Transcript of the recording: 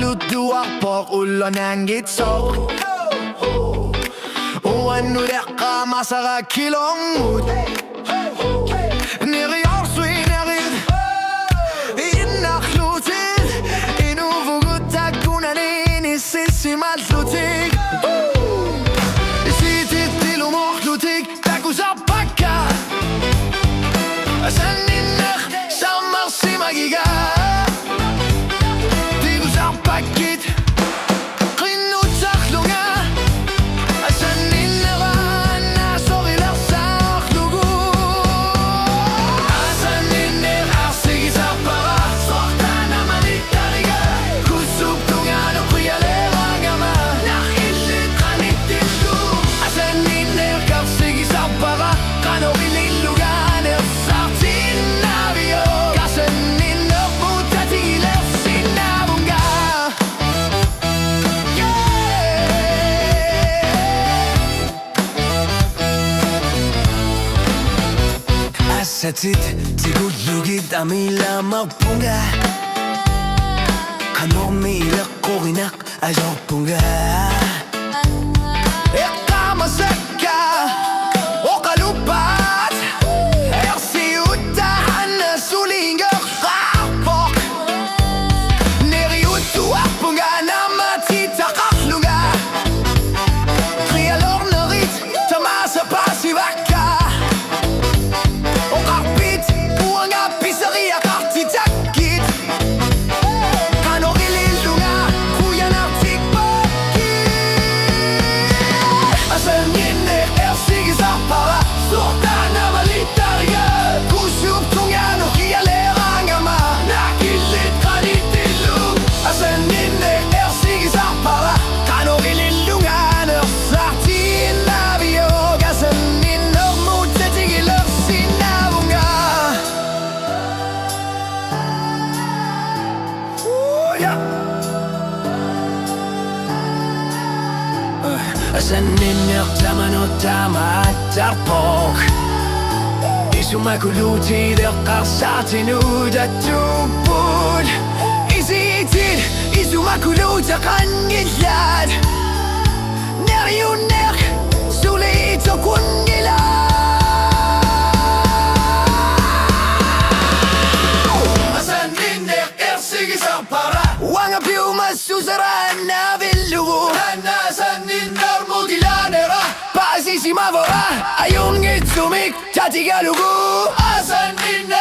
lutuak på rullerne en gitar. Og nu der rammer sig kilong ud. Nere i Arsvin er i naklutit. Inu vuguta kunanin i sisimat lutik. Sitit til umorlutik, der kunne så pakke. Sådan en nacht, sommer simagiga. Det kunne så pakket. Rinu taklunga. Sådan en rana, sorry der saklugu. Sådan en er sikkert så bare. Sortan er man ikke deriga. Kusuk tunga, nu prier lærer mig. Nach illet granit i lu. Sådan en er sikkert så bare. Grano i lille gane. Sartin avio. Sådan en puta til at sin avunga. Asatit tigulugit amila mapunga. Kanomila korinak ajopunga. Ekamaseka okalupat. Ersiuta hanna sulinga rapok. Neriutu apunga namatita kaflunga. Trialornerit tamasa pasivaka. Og rapid, buanga, pizzeria, kartitakit. Kanori lillunga, kujana tikbakit. Sådan en er sikkert så para. Sortan er man lidt deriga. Kusub tunga, nu giver lærer mig. Nakillet granit i lu. Sådan en er sikkert så para. Kanori lillunga, nu sartin avio. Sådan en mod til tigger sin avunga. Ja. Sådan en taman og tamatarpok. Isumakuluti der qarsatin udatubul. Isitit isumakuluta qangillat. Neriuner sulito kungila. Sådan en er sikkert så para. Wanga piuma susara navillugu. Hanna sådan en modillanera. Pasisima vora ayun gitsumik tatigalugu. Sådan en